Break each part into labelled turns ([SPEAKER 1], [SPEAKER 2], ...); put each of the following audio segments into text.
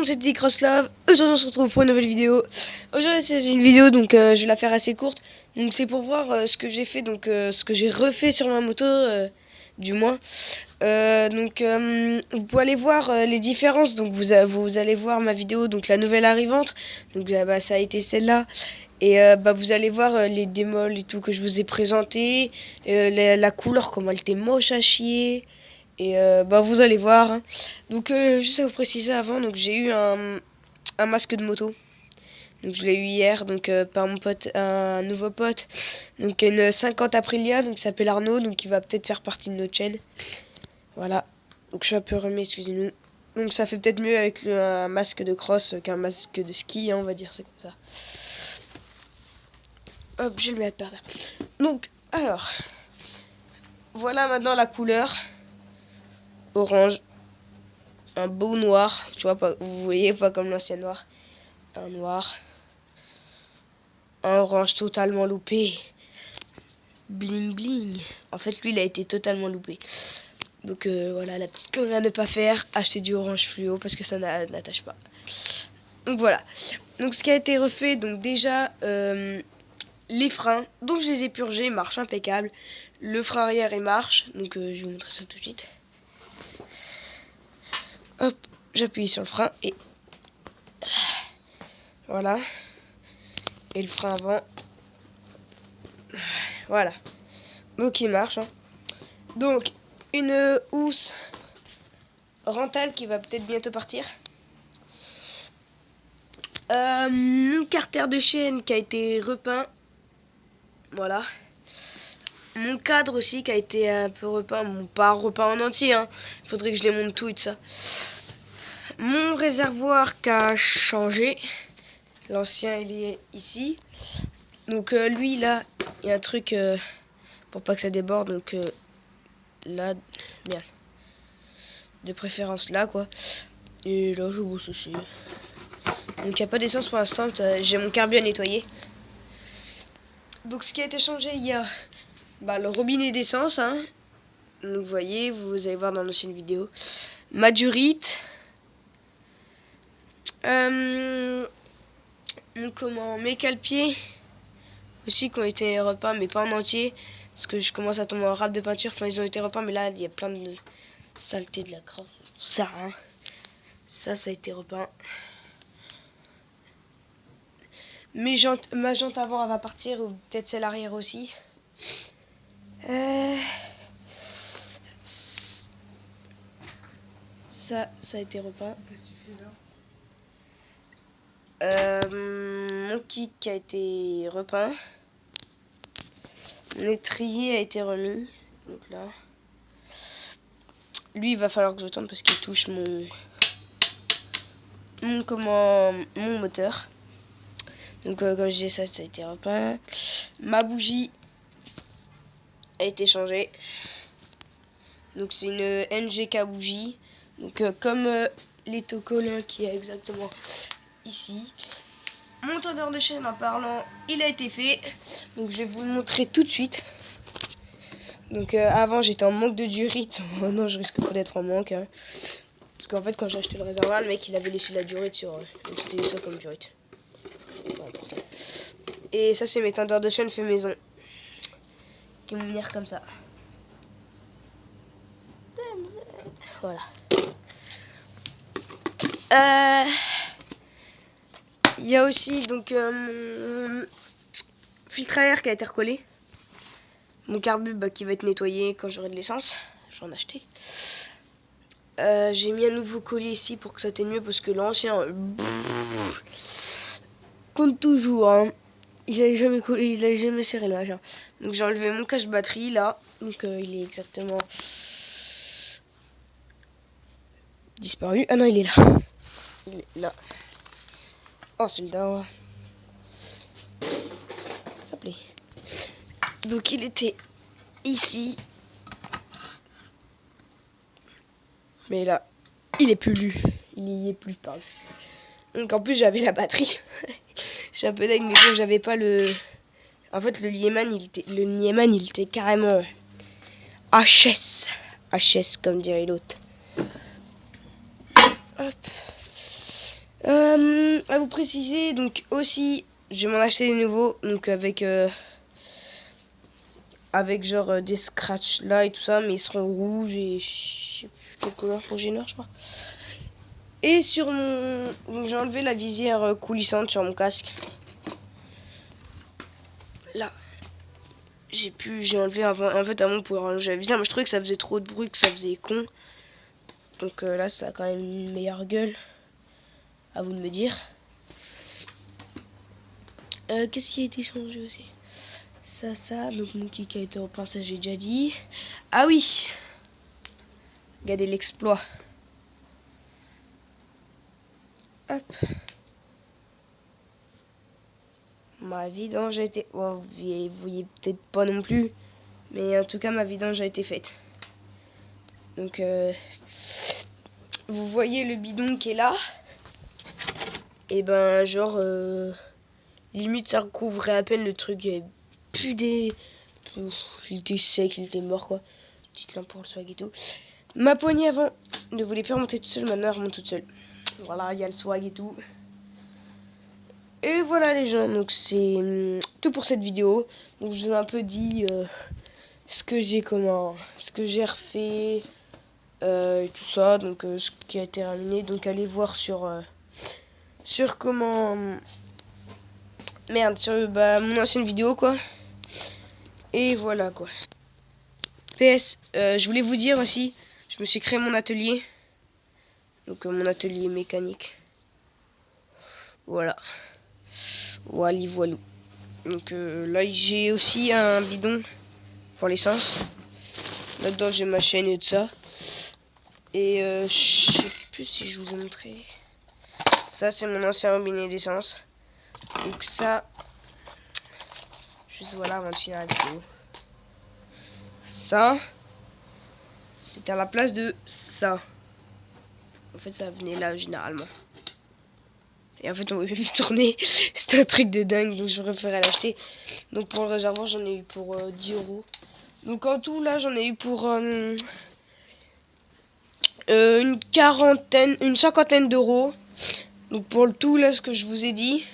[SPEAKER 1] monde, c'était Crosslove. Aujourd'hui, on se retrouve pour une nouvelle vidéo. Aujourd'hui, c'est une vidéo, donc je vais la faire assez courte. Donc, c'est pour voir ce que j'ai fait, donc ce que j'ai refait sur ma moto, du moins. Vous pouvez aller voir les différences. Donc, vous allez voir ma vidéo, donc la nouvelle arrivante. Donc, ça a été celle-là. Et vous allez voir les démos et tout que je vous ai présenté. La couleur, comment elle était moche à chier. Et vous allez voir. Hein. Donc juste à vous préciser avant, donc j'ai eu un masque de moto. Donc je l'ai eu hier, donc par mon pote, un nouveau pote. Donc une 50 Aprilia, donc il s'appelle Arnaud, donc il va peut-être faire partie de notre chaîne. Voilà. Donc je suis un peu remis, excusez-nous. Donc ça fait peut-être mieux avec un masque de cross qu'un masque de ski, hein, on va dire, c'est comme ça. Hop, je vais le mettre par terre. Donc, alors. Voilà maintenant la couleur. Orange. Un beau noir. Tu vois, pas, vous voyez, pas comme l'ancien noir. Un noir. Un orange totalement loupé. Bling bling. En fait, lui, il a été totalement loupé. Donc voilà, la petite connerie à ne pas faire. Acheter du orange fluo parce que ça n'attache pas. Donc voilà. Donc ce qui a été refait, donc déjà... les freins, donc je les ai purgés, marche impeccable. Le frein arrière il marche, donc je vais vous montrer ça tout de suite. Hop, j'appuie sur le frein et voilà. Et le frein avant, voilà. Donc il marche. Hein. Donc une housse Rental qui va peut-être bientôt partir. Mon carter de chaîne qui a été repeint. Voilà. Mon cadre aussi qui a été un peu repeint, bon pas repeint en entier, hein. Il faudrait que je démonte tout et tout ça. Mon réservoir qui a changé, l'ancien il est ici. Donc lui là, il y a un truc pour pas que ça déborde, donc là, bien. De préférence là quoi. Et là je bosse aussi. Donc il n'y a pas d'essence pour l'instant, j'ai mon carburant à nettoyer. Donc ce qui a été changé, il y a le robinet d'essence, hein. Donc vous voyez, vous allez voir dans l'ancienne vidéo. Ma durite. Mes cale-pieds aussi qui ont été repeints, mais pas en entier. Parce que je commence à tomber en râpe de peinture. Enfin, ils ont été repeints, mais là, il y a plein de saleté de la crasse. Ça, hein. Ça a été repeint. Ma jante avant, elle va partir, ou peut-être celle arrière aussi. Ça a été repeint.
[SPEAKER 2] Qu'est-ce que tu fais là?
[SPEAKER 1] Mon kick a été repeint. Mon étrier a été remis. Donc là. Lui, il va falloir que je tourne parce qu'il touche mon moteur. Donc comme je disais, ça a été repeint. Ma bougie a été changée. Donc c'est une NGK bougie. Donc comme l'étocolin qui est exactement ici. Mon tendeur de chaîne en parlant, il a été fait. Donc je vais vous le montrer tout de suite. Donc avant j'étais en manque de durite. Maintenant je risque pas d'être en manque. Hein. Parce qu'en fait quand j'ai acheté le réservoir, le mec il avait laissé la durite sur. Donc c'était ça comme durite. Et ça c'est mes tendeurs de chaîne fait maison. Qui vont venir comme ça. Voilà. Il y a aussi donc mon filtre à air qui a été recollé. Mon carbu qui va être nettoyé quand j'aurai de l'essence. J'en ai acheté. J'ai mis un nouveau collier ici pour que ça tienne mieux parce que l'ancien compte toujours. Hein. Il n'avait jamais serré le machin. Donc j'ai enlevé mon cache batterie là. Donc il est exactement disparu. Ah non, il est là. Il est là. Oh, c'est le dawa. Appelez. Donc il était ici. Mais là, il est plus lu. Il y est plus, pardon. Donc en plus j'avais la batterie. Je suis un peu dingue, mais bon, j'avais pas le... En fait le Nieman il était carrément HS. HS comme dirait l'autre. Hop. À vous préciser, donc aussi, je vais m'en acheter des nouveaux, donc avec genre des scratchs là et tout ça, mais ils seront rouges et je sais plus quelle couleur, rouge et noir, je crois. Et sur mon... Donc j'ai enlevé la visière coulissante sur mon casque. Là. J'ai enlevé avant. En fait, avant, on pouvait ranger la visière, mais je trouvais que ça faisait trop de bruit, que ça faisait con. Donc là, ça a quand même une meilleure gueule. À vous de me dire. Qu'est-ce qui a été changé aussi? Ça. Donc mon kick a été repeint, ça j'ai déjà dit. Ah oui! Regardez l'exploit. Hop. Ma vidange a été... Oh, vous voyez peut-être pas non plus. Mais en tout cas, ma vidange a été faite. Donc, vous voyez le bidon qui est là. Et ben, genre, limite, ça recouvrait à peine le truc. Il y avait plus des... Il était sec, il était mort, quoi. Petite lampe pour le swag et tout. Ma poignée avant ne voulait plus remonter toute seule. Maintenant, elle remonte toute seule. Voilà, il y a le swag et tout. Et voilà les gens, donc c'est tout pour cette vidéo. Donc je vous ai un peu dit ce que j'ai refait et tout ça, donc ce qui a été terminé. Donc allez voir sur comment sur mon ancienne vidéo quoi. Et voilà quoi. PS, je voulais vous dire aussi, je me suis créé mon atelier. Donc mon atelier mécanique. Voilà. Voilou. Donc là j'ai aussi un bidon pour l'essence. Là-dedans j'ai ma chaîne et tout ça. Et je sais plus si je vous ai montré. Ça c'est mon ancien robinet d'essence. Donc ça, juste voilà avant de finir la vidéo. Ça, c'était à la place de ça. En fait ça venait là généralement. Et en fait on ne pouvait plus tourner. C'était un truc de dingue, donc je préférais l'acheter. Donc pour le réservoir j'en ai eu pour 10 €. Donc en tout là j'en ai eu pour une cinquantaine d'euros. Donc pour le tout là ce que je vous ai dit.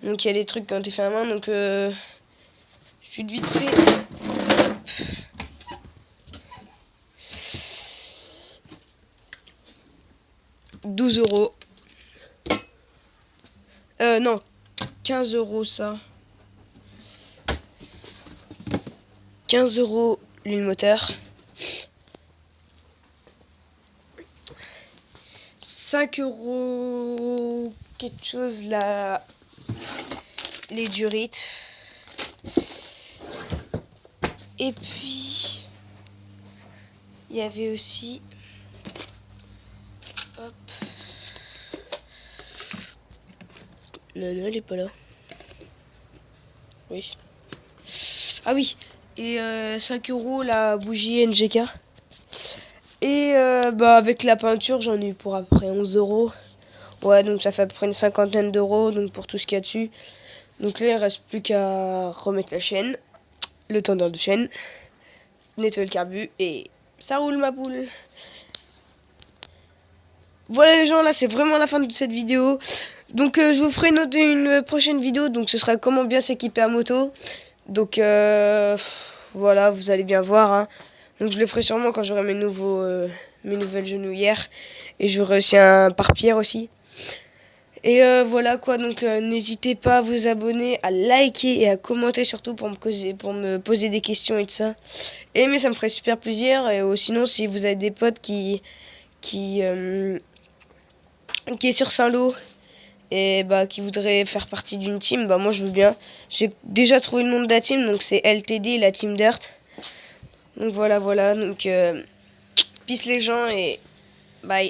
[SPEAKER 1] Donc il y a des trucs qui ont été faits à main. Donc je suis vite fait. 12 €. Non, 15 € ça. 15 € l'huile moteur. 5 € quelque chose là. Les durites. Et puis il y avait aussi hop. Non, elle est pas là. Oui. Ah oui. Et 5 € la bougie NGK. Et avec la peinture, j'en ai eu pour à peu près 11 €. Ouais, donc ça fait à peu près une cinquantaine d'euros donc pour tout ce qu'il y a dessus. Donc là, il reste plus qu'à remettre la chaîne, le tendeur de chaîne, nettoyer le carbu et ça roule ma poule. Voilà les gens, là c'est vraiment la fin de cette vidéo. Donc je vous ferai une prochaine vidéo, donc ce sera comment bien s'équiper à moto. Donc voilà, vous allez bien voir. Hein. Donc je le ferai sûrement quand j'aurai mes nouvelles genouillères. Et j'aurai aussi un pare-pierre aussi. Et voilà quoi, donc n'hésitez pas à vous abonner, à liker et à commenter surtout pour me poser des questions et tout ça. Et mais ça me ferait super plaisir. Et sinon si vous avez des potes qui est sur Saint-Lô et qui voudrait faire partie d'une team, moi je veux bien. J'ai déjà trouvé le nom de la team, donc c'est LTD, la Team Dirt. Donc voilà, donc peace les gens et bye.